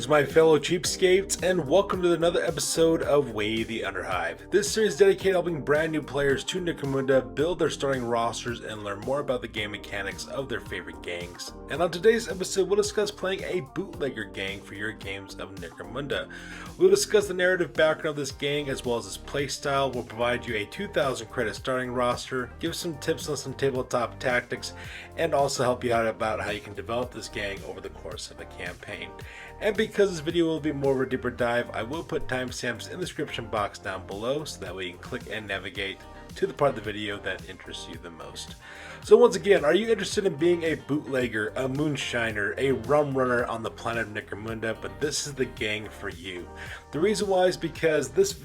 Greetings my fellow cheapskates, and welcome to another episode of Way the Underhive. This series is dedicated to helping brand new players to Necromunda build their starting rosters and learn more about the game mechanics of their favorite gangs. And on today's episode we'll discuss playing a Bootlegger Gang for your games of Necromunda. We'll discuss the narrative background of this gang as well as its playstyle. We'll provide you a 2,000 credit starting roster, give some tips on some tabletop tactics, and also help you out about how you can develop this gang over the course of a campaign. And because this video will be more of a deeper dive, I will put timestamps in the description box down below so that way you can click and navigate to the part of the video that interests you the most. So once again, are you interested in being a bootlegger, a moonshiner, a rum runner on the planet of Necromunda? But this is the gang for you. The reason why is because this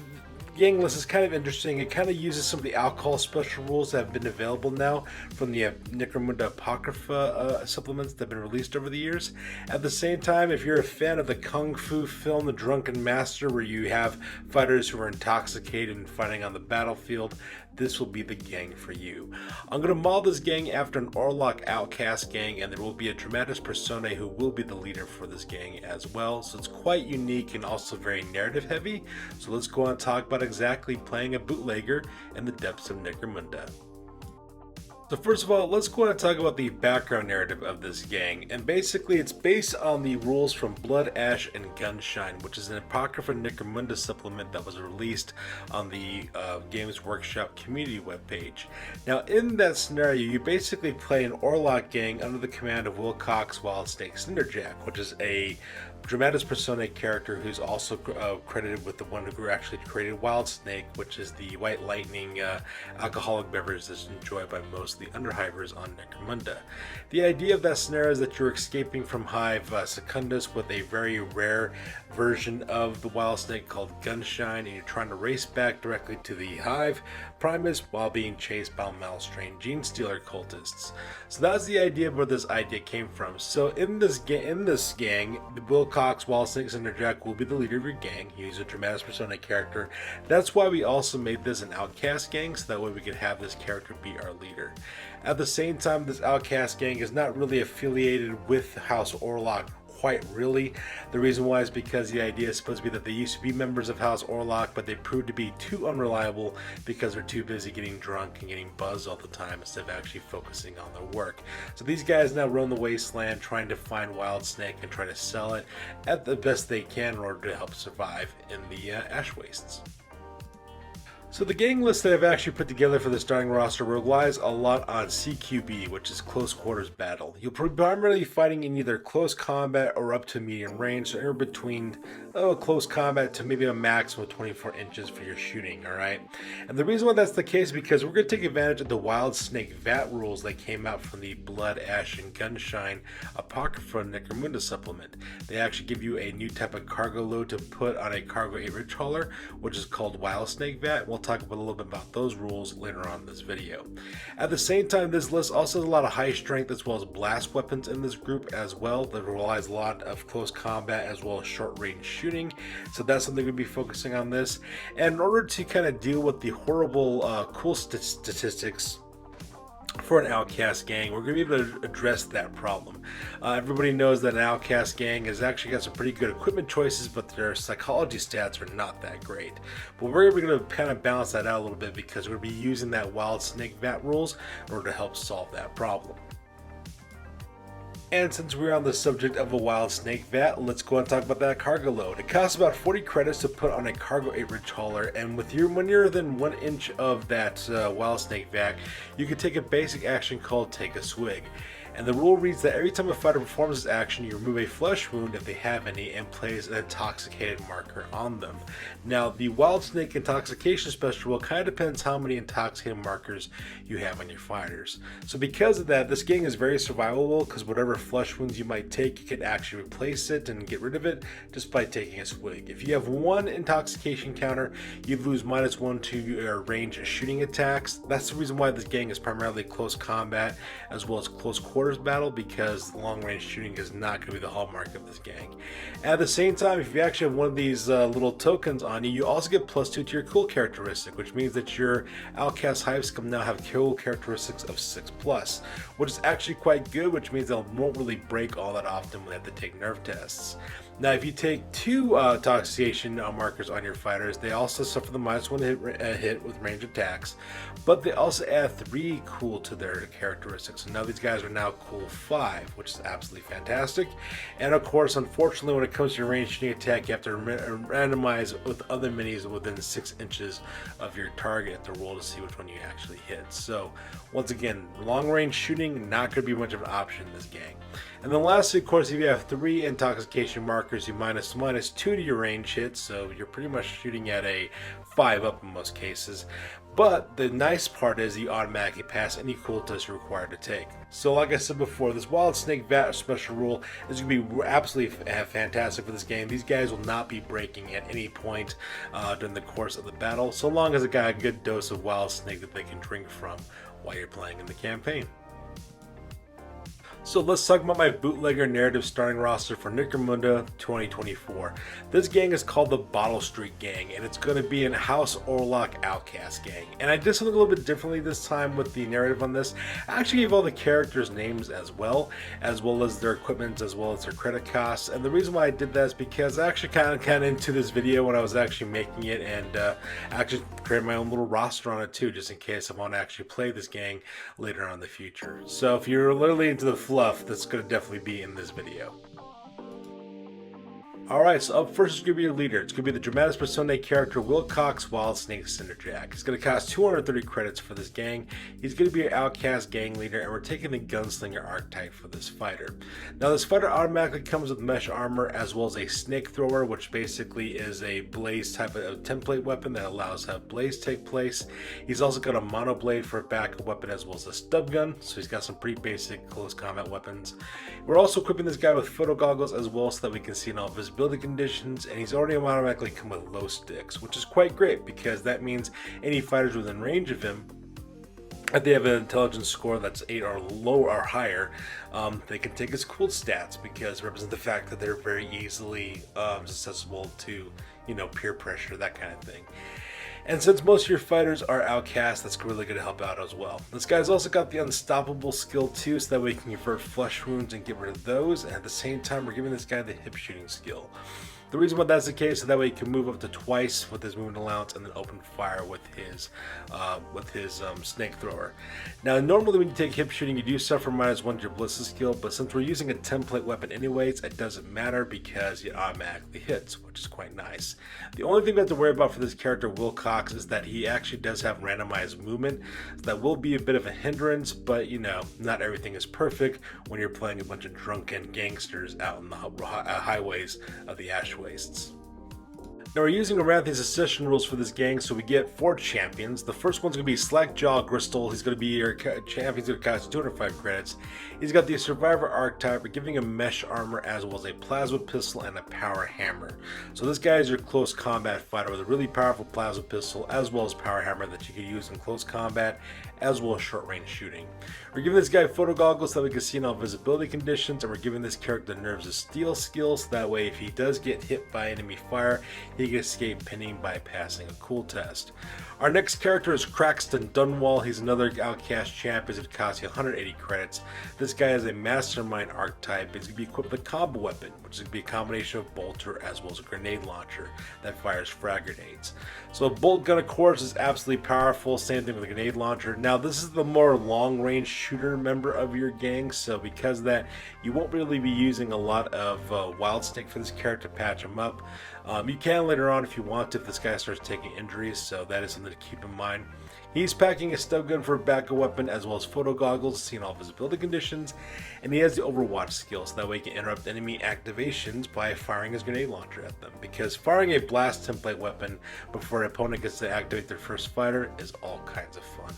gang list is kind of interesting. It kind of uses some of the alcohol special rules that have been available now from the Necromunda Apocrypha supplements that have been released over the years. At the same time, if you're a fan of the Kung Fu film The Drunken Master, where you have fighters who are intoxicated and fighting on the battlefield, this will be the gang for you. I'm going to model this gang after an Orlock Outcast gang, and there will be a Dramatis Personae who will be the leader for this gang as well. So it's quite unique and also very narrative heavy. So let's go on and talk about exactly playing a bootlegger in the depths of Necromunda. So first of all, let's go ahead and talk about the background narrative of this gang, and basically it's based on the rules from Blood, Ash, and Gunshine, which is an Apocrypha Necromunda supplement that was released on the Games Workshop community webpage. Now in that scenario, you basically play an Orlock gang under the command of Wilcox, Wildsnake, Cinderjack, which is a Dramatis Personae character who's also credited with the one who actually created Wildsnake, which is the white lightning alcoholic beverage that's enjoyed by most of the Underhivers on Necromunda. The idea of that scenario is that you're escaping from Hive Secundus with a very rare version of the Wildsnake called Gunshine, and you're trying to race back directly to the Hive Primus while being chased by Malstrain Gene Stealer cultists. So that's the idea of where this idea came from. So in this gang, the Wilcox, Wildsnake, and Cinderjack will be the leader of your gang. He's a Dramatis Personae character. That's why we also made this an Outcast gang, so that way we could have this character be our leader. At the same time, this Outcast gang is not really affiliated with House Orlock quite really. The reason why is because the idea is supposed to be that they used to be members of House Orlock, but they proved to be too unreliable because they're too busy getting drunk and getting buzzed all the time instead of actually focusing on their work. So these guys now roam the wasteland trying to find Wildsnake and try to sell it at the best they can in order to help survive in the Ash Wastes. So the gang list that I've actually put together for the starting roster relies a lot on CQB, which is close quarters battle. You'll be primarily fighting in either close combat or up to medium range, so in between close combat to maybe a maximum of 24 inches for your shooting, alright? And the reason why that's the case is because we're going to take advantage of the Wildsnake VAT rules that came out from the Blood, Ash, and Gunshine Apocrypha Necromunda supplement. They actually give you a new type of cargo load to put on a Cargo 8 Rich Hauler, which is called Wildsnake VAT. We'll talk about a little bit about those rules later on in this video. At the same time, this list also has a lot of high strength as well as blast weapons in this group as well that relies a lot of close combat as well as short range shooting, so that's something we'll be focusing on this. And in order to kind of deal with the horrible cool statistics for an Outcast gang, we're going to be able to address that problem. Everybody knows that an Outcast gang has actually got some pretty good equipment choices, but their psychology stats are not that great. But we're going to kind of balance that out a little bit because we're going to be using that Wildsnake VAT rules in order to help solve that problem. And since we're on the subject of a Wildsnake VAT, let's go and talk about that cargo load. It costs about 40 credits to put on a Cargo 8 Rich Hauler, and when you're within 1 inch of that Wildsnake VAT, you can take a basic action called Take a Swig. And the rule reads that every time a fighter performs this action, you remove a flesh wound if they have any and place an intoxicated marker on them. Now, the Wildsnake intoxication special rule kind of depends how many intoxicated markers you have on your fighters. So because of that, this gang is very survivable because whatever flesh wounds you might take, you can actually replace it and get rid of it just by taking a swig. If you have one intoxication counter, you lose -1 to your range shooting attacks. That's the reason why this gang is primarily close combat as well as close quarters battle, because long range shooting is not going to be the hallmark of this gang. At the same time, if you actually have one of these little tokens on you, you also get +2 to your cool characteristic, which means that your Outcast Hive Scum now have cool characteristics of 6+, which is actually quite good, which means they won't really break all that often when they have to take nerf tests. Now, if you take two toxication markers on your fighters, they also suffer the -1 hit with range attacks, but they also add 3 cool to their characteristics. So now these guys are now cool 5, which is absolutely fantastic. And of course, unfortunately, when it comes to your range shooting attack, you have to randomize with other minis within 6 inches of your target to roll to see which one you actually hit. So once again, long range shooting, not going to be much of an option in this gang. And then lastly, of course, if you have 3 intoxication markers, you -2 to your range hits, so you're pretty much shooting at a 5 up in most cases. But the nice part is you automatically pass any cool test you're required to take. So like I said before, this Wild Snake VAT special rule is going to be absolutely fantastic for this game. These guys will not be breaking at any point during the course of the battle, so long as they got a good dose of Wild Snake that they can drink from while you're playing in the campaign. So let's talk about my bootlegger narrative starting roster for Necromunda 2024. This gang is called the Bottle Street Gang, and it's going to be an House Orlock Outcast gang. And I did something a little bit differently this time with the narrative on this. I actually gave all the characters names as well as their equipment, as well as their credit costs. And the reason why I did that is because I actually kind of into this video when I was actually making it, and actually created my own little roster on it too, just in case I want to actually play this gang later on in the future. So if you're literally into the fluff, that's going to definitely be in this video. Alright, so up first is going to be your leader. It's going to be the Dramatis Personae character Wilcox Wild Snake Cinderjack. He's going to cost 230 credits for this gang. He's going to be your Outcast gang leader, and we're taking the Gunslinger archetype for this fighter. Now this fighter automatically comes with mesh armor as well as a snake thrower, which basically is a blaze type of template weapon that allows to have blaze take place. He's also got a mono blade for a backup weapon as well as a stub gun, so he's got some pretty basic close combat weapons. We're also equipping this guy with photo goggles as well so that we can see in all visibility conditions, and he's already automatically come with low sticks, which is quite great because that means any fighters within range of him, if they have an intelligence score that's 8 or lower or higher, they can take his cool stats because it represents the fact that they're very easily susceptible to, peer pressure, that kind of thing. And since most of your fighters are outcasts, that's really going to help out as well. This guy's also got the Unstoppable skill too, so that way you can convert flesh wounds and get rid of those. And at the same time, we're giving this guy the hip shooting skill. The reason why that's the case is that way he can move up to twice with his movement allowance and then open fire with his snake thrower. Now normally when you take hip shooting you do suffer -1 to your ballistic skill, but since we're using a template weapon anyways, it doesn't matter because it automatically hits, which is quite nice. The only thing we have to worry about for this character Wilcox is that he actually does have randomized movement. So that will be a bit of a hindrance, but not everything is perfect when you're playing a bunch of drunken gangsters out in the highways of the Ash Wastes. Now we're using around these accession rules for this gang, so we get 4 champions. The first one's going to be Slackjaw Gristle. He's going to be your champion. He's going to cost 205 credits. He's got the Survivor archetype. We're giving him mesh armor as well as a plasma pistol and a power hammer. So this guy is your close combat fighter with a really powerful plasma pistol as well as power hammer that you can use in close combat as well as short range shooting. We're giving this guy photo goggles so that we can see in all visibility conditions, and we're giving this character the Nerves of Steel skills, so that way if he does get hit by enemy fire, he can escape pinning by passing a cool test. Our next character is Craxton Dunwall. He's another Outcast champ. He's going to cost you 180 credits. This guy is a Mastermind archetype. He's going to be equipped with a combo weapon, which is going to be a combination of bolter as well as a grenade launcher that fires frag grenades. So a bolt gun, of course, is absolutely powerful. Same thing with a grenade launcher. Now this is the more long-range shooter member of your gang, so because of that, you won't really be using a lot of Wild Snake for this character to patch him up. You can later on if you want to, if this guy starts taking injuries, so that is something to keep in mind. He's packing a stub gun for a backup weapon as well as photo goggles, seeing all visibility conditions, and he has the Overwatch skill, so that way he can interrupt enemy activations by firing his grenade launcher at them, because firing a blast template weapon before an opponent gets to activate their first fighter is all kinds of fun.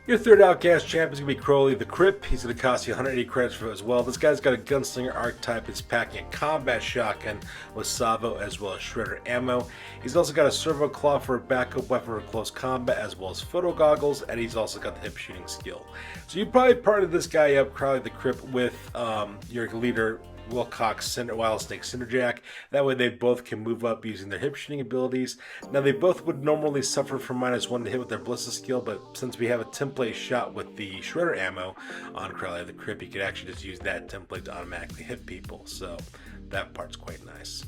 Your third Outcast champ is going to be Crowley the Crip. He's going to cost you 180 credits for it as well. This guy's got a Gunslinger archetype. He's packing a combat shotgun with salvo as well as shredder ammo. He's also got a servo claw for a backup weapon for close combat as well as photo goggles, and he's also got the hip shooting skill. So you probably partnered this guy up, Crowley the Crip, with your leader Wilcox Wild Snake Cinderjack. That way they both can move up using their hip shooting abilities. Now they both would normally suffer from -1 to hit with their ballistic skill, but since we have a template shot with the shredder ammo on Crowley the Crip, you could actually just use that template to automatically hit people. So that part's quite nice.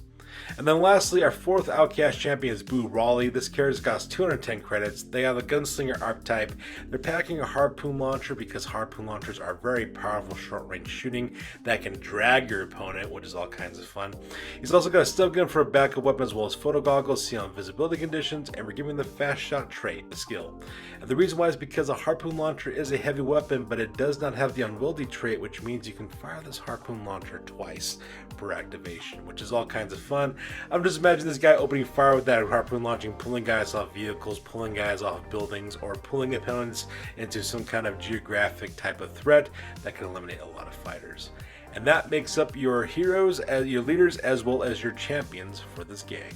And then lastly, our fourth Outcast champion is Boo Raleigh. This character costs 210 credits. They have the Gunslinger Archetype. They're packing a harpoon launcher because harpoon launchers are very powerful short-range shooting that can drag your opponent, which is all kinds of fun. He's also got a stub gun for a backup weapon as well as photo goggles, see on visibility conditions, and we're giving the fast shot trait, the skill. And the reason why is because a harpoon launcher is a heavy weapon, but it does not have the unwieldy trait, which means you can fire this harpoon launcher twice per activation, which is all kinds of fun. I'm just imagining this guy opening fire with that harpoon launching, pulling guys off vehicles, pulling guys off buildings, or pulling opponents into some kind of geographic type of threat that can eliminate a lot of fighters. And that makes up your heroes, your leaders, as well as your champions for this gang.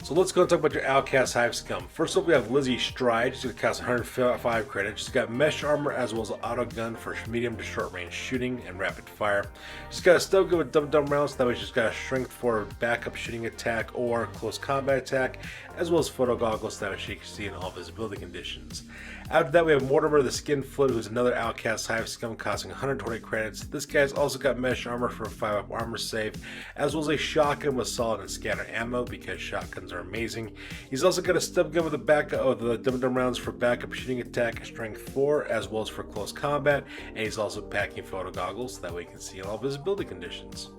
So let's go and talk about your Outcast Hive Scum. First up, we have Lizzie Stride. She's going to cost 105 credits. She's got mesh armor as well as an auto gun for medium to short range shooting and rapid fire. She's got a stub gun with dum-dum rounds, that way she's got a strength for backup shooting attack or close combat attack, as well as photo goggles, that way she can see in all visibility conditions. After that, we have Mortimer the Skinfoot, who's another Outcast Hive Scum, costing 120 credits. This guy's also got mesh armor for a 5-up armor save, as well as a shotgun with solid and scatter ammo, because shotguns are amazing. He's also got a stub gun with a backup of the dum-dum rounds for backup shooting attack, strength 4, as well as for close combat, and he's also packing photo goggles, that way you can see in all visibility conditions.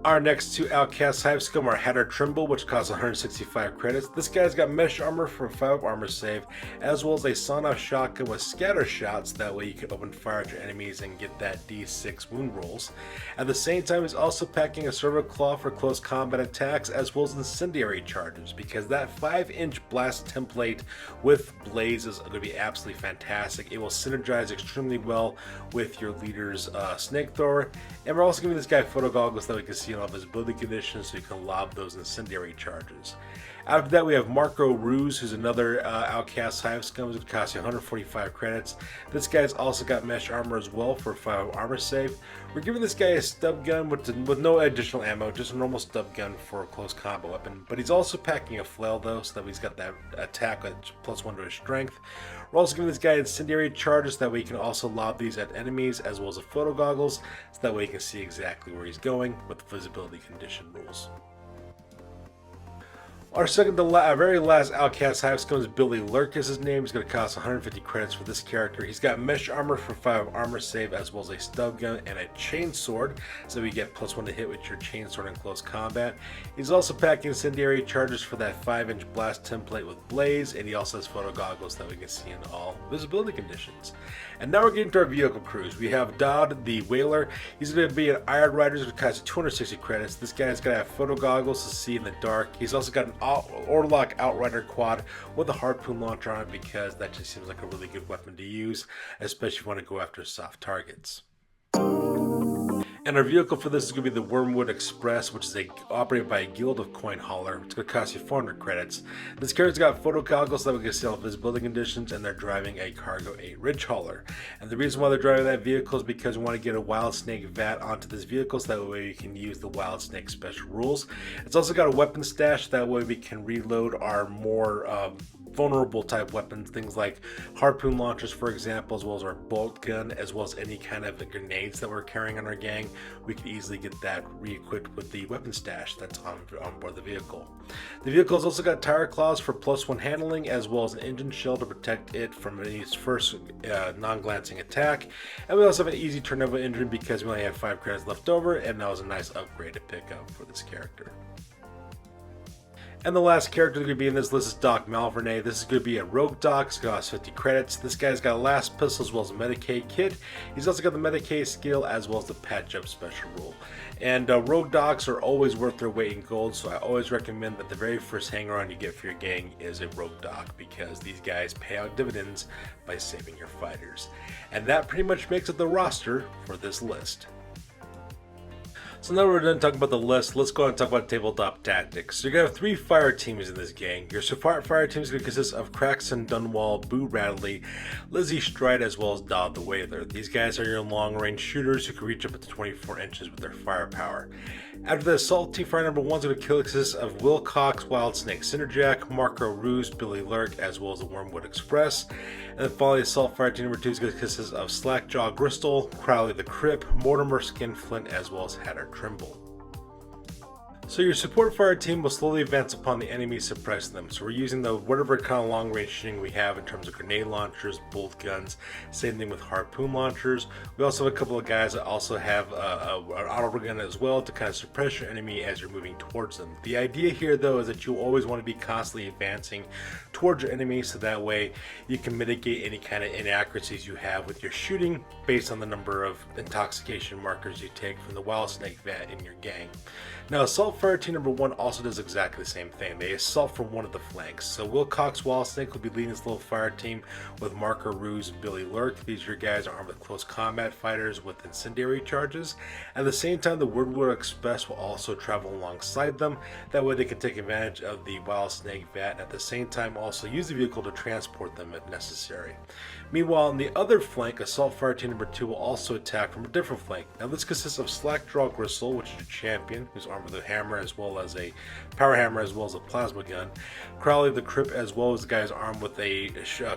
Our next two Outcast Hive Scum are Hatter Trimble, which costs 165 credits. This guy's got mesh armor for a 5-up armor save, as well as a sawn-off shotgun with scatter shots, that way you can open fire at your enemies and get that D6 wound rolls. At the same time, he's also packing a servo claw for close combat attacks, as well as incendiary charges, because that 5-inch blast template with blaze is going to be absolutely fantastic. It will synergize extremely well with your leader's snake thrower, and we're also giving this guy photo goggles that we can see in all visibility conditions so you can lob those incendiary charges. After that, we have Marco Ruse, who's another Outcast Hive Scum, who's going to cost you 145 credits. This guy's also got mesh armor as well for a 5 armor save. We're giving this guy a stub gun with no additional ammo, just a normal stub gun for a close combat weapon. But he's also packing a flail though, so that he's got that attack with +1 to his strength. We're also giving this guy incendiary charges, that way he can also lob these at enemies, as well as the photo goggles, so that way you can see exactly where he's going with the visibility condition rules. Our second to very last Outcast Hive Scum is Billy Lurk is his name. He's going to cost 150 credits for this character. He's got mesh armor for 5 armor save, as well as a stub gun and a chainsword, so we get +1 to hit with your chainsword in close combat. He's also packing incendiary charges for that 5-inch blast template with blaze, and he also has photo goggles that we can see in all visibility conditions. And now we're getting to our vehicle crews. We have Dodd the Whaler. He's going to be an Iron Rider, which costs 260 credits. This guy's going to have photo goggles to see in the dark. He's also got an Orlock Outrider quad with a harpoon launcher on it, because that just seems like a really good weapon to use, especially if you want to go after soft targets. And our vehicle for this is going to be the Wormwood Express, which is operated by a guild of coin hauler. It's going to cost you 400 credits. This character's got photo goggles that we can see all visibility conditions, and they're driving a Cargo 8 Ridge Hauler. And the reason why they're driving that vehicle is because we want to get a Wild Snake VAT onto this vehicle, so that way we can use the Wild Snake special rules. It's also got a weapon stash, that way we can reload our more vulnerable type weapons, things like harpoon launchers, for example, as well as our bolt gun, as well as any kind of grenades that we're carrying on our gang. We can easily get that re-equipped with the weapon stash that's on board the vehicle. The vehicle has also got tire claws for +1 handling, as well as an engine shell to protect it from its first non-glancing attack. And we also have an easy turnover engine because we only have 5 credits left over, and that was a nice upgrade to pick up for this character. And the last character that's going to be in this list is Doc Malvernay. This is going to be a Rogue Doc. It's going to cost 50 credits. This guy's got a last pistol as well as a Medicaid kit. He's also got the Medicaid skill as well as the patch up special rule. And Rogue Docs are always worth their weight in gold, so I always recommend that the very first hanger-on you get for your gang is a Rogue Doc, because these guys pay out dividends by saving your fighters. And that pretty much makes it the roster for this list. So now we're done talking about the list, let's go on and talk about tabletop tactics. So you're going to have 3 fire teams in this gang. Your support fire team is going to consist of Craxton, Dunwall, Boo Radley, Lizzie Stride, as well as Dodd the Wailer. These guys are your long-range shooters who can reach up to 24 inches with their firepower. After the assault team, fire number 1 is going to consist of Wilcox, Wild Snake, Cinderjack, Marco Ruse, Billy Lurk, as well as the Wormwood Express. And then finally, assault fire team number 2 is going to consist of Slackjaw Gristle, Crowley the Crip, Mortimer Skinflint, as well as Hatter Trimble. So your support fire team will slowly advance upon the enemy, suppressing them. So we're using the whatever kind of long range shooting we have in terms of grenade launchers, bolt guns, same thing with harpoon launchers. We also have a couple of guys that also have an auto gun as well to kind of suppress your enemy as you're moving towards them. The idea here though is that you always want to be constantly advancing towards your enemy, so that way you can mitigate any kind of inaccuracies you have with your shooting based on the number of intoxication markers you take from the Wild Snake vat in your gang. Now assault fire team number 1 also does exactly the same thing. They assault from one of the flanks. So Wilcox Wild Snake will be leading this little fire team with Marco Ruse and Billy Lurk. These are your guys armed with close combat fighters with incendiary charges. At the same time, the Wormwood Express will also travel alongside them. That way they can take advantage of the Wild Snake vat and at the same time also use the vehicle to transport them if necessary. Meanwhile, on the other flank, assault fire team number 2 will also attack from a different flank. Now this consists of Slackjaw Gristle, which is your champion, who's armed with a hammer as well as a power hammer as well as a plasma gun. Crowley the Crip, as well as the guys armed with a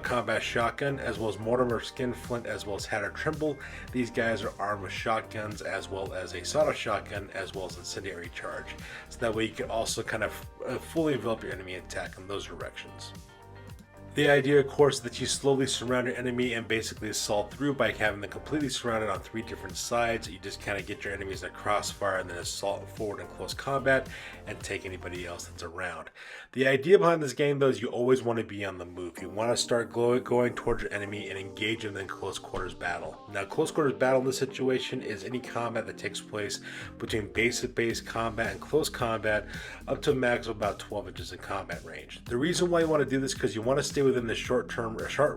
combat shotgun, as well as Mortimer Skinflint, as well as Hatter Trimble. These guys are armed with shotguns as well as a sawed-off shotgun as well as incendiary charge. So that way you can also kind of fully envelop your enemy attack in those directions. The idea, of course, is that you slowly surround your enemy and basically assault through by having them completely surrounded on 3 different sides. You just kind of get your enemies in a crossfire and then assault forward in close combat and take anybody else that's around. The idea behind this game, though, is you always want to be on the move. You want to start going towards your enemy and engage them in close quarters battle. Now, close quarters battle in this situation is any combat that takes place between base-to-base combat and close combat up to a max of about 12 inches in combat range. The reason why you want to do this is because you want to stay within the short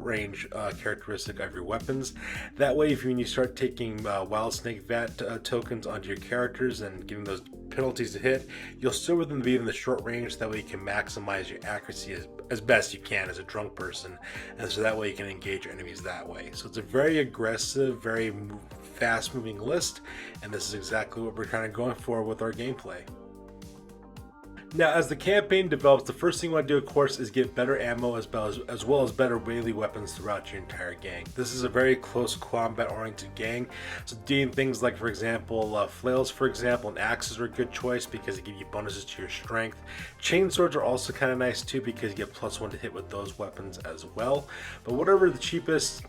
range characteristic of your weapons. That way, when you start taking Wild Snake vat tokens onto your characters and giving those penalties to hit, you'll still be in the short range. That way you can maximize your accuracy as best you can as a drunk person, and so that way you can engage your enemies that way. So it's a very aggressive, very fast moving list, and this is exactly what we're kind of going for with our gameplay. Now, as the campaign develops, the first thing you want to do, of course, is get better ammo as well as better melee weapons throughout your entire gang. This is a very close combat-oriented gang, so doing things like, for example, flails, for example, and axes are a good choice because they give you bonuses to your strength. Chainswords are also kind of nice too because you get +1 to hit with those weapons as well. But whatever the cheapest,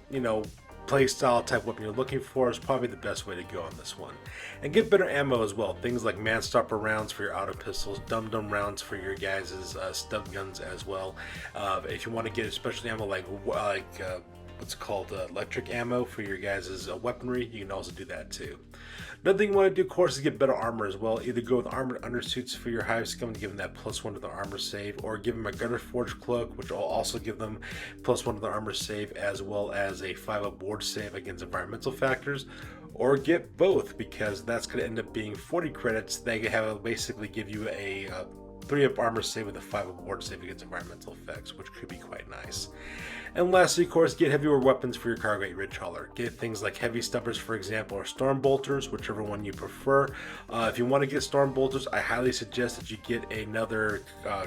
playstyle type weapon you're looking for is probably the best way to go on this one. And get better ammo as well. Things like manstopper rounds for your auto pistols, dum-dum rounds for your guys' stub guns as well. If you want to get especially ammo like what's called electric ammo for your guys' weaponry, you can also do that too. Another thing you want to do, of course, is get better armor as well. Either go with armored undersuits for your hive scum to give them that +1 to the armor save, or give them a Gunner Forge cloak, which will also give them +1 to the armor save, as well as a 5-up ward save against environmental factors. Or get both, because that's going to end up being 40 credits. They have basically give you a 3-up armor save with a 5-up ward save against environmental effects, which could be quite nice. And lastly, of course, get heavier weapons for your Cargate Ridge Hauler. Get things like Heavy Stubbers, for example, or Storm Bolters, whichever one you prefer. If you want to get Storm Bolters, I highly suggest that you get another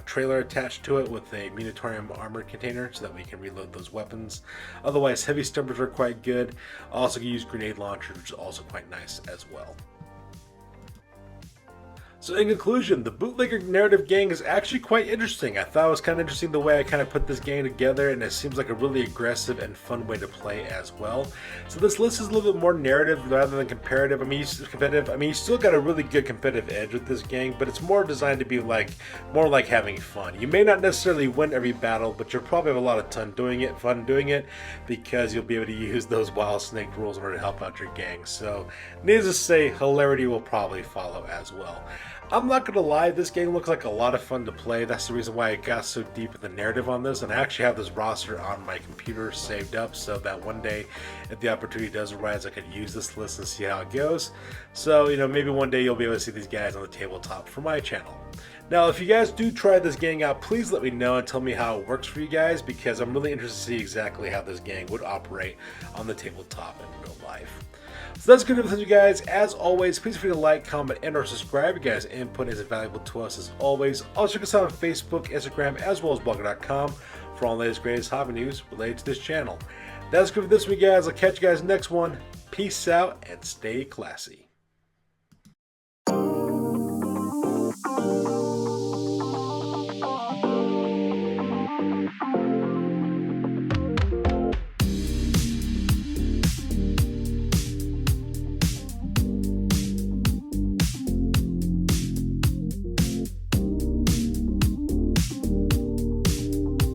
trailer attached to it with a Munitorium armor container so that we can reload those weapons. Otherwise, Heavy Stubbers are quite good. Also, you use Grenade Launchers, which is also quite nice as well. So in conclusion, the Bootlegger narrative gang is actually quite interesting. I thought it was kind of interesting the way I kind of put this game together, and it seems like a really aggressive and fun way to play as well. So this list is a little bit more narrative rather than comparative. I mean, you still got a really good competitive edge with this gang, but it's more designed to be more like having fun. You may not necessarily win every battle, but you'll probably have a lot of fun doing it because you'll be able to use those Wild Snake rules in order to help out your gang. So needless to say, hilarity will probably follow as well. I'm not gonna lie, this game looks like a lot of fun to play. That's the reason why I got so deep in the narrative on this, and I actually have this roster on my computer saved up so that one day, if the opportunity does arise, I could use this list and see how it goes. So, you know, maybe one day you'll be able to see these guys on the tabletop for my channel. Now, if you guys do try this gang out, please let me know and tell me how it works for you guys, because I'm really interested to see exactly how this gang would operate on the tabletop in real life. So that's good with you guys. As always, please feel free to like, comment, and or subscribe. You guys' input is invaluable to us as always. Also check us out on Facebook, Instagram, as well as blogger.com for all the latest greatest hobby news related to this channel. That's good for this week, guys. I'll catch you guys next one. Peace out and stay classy.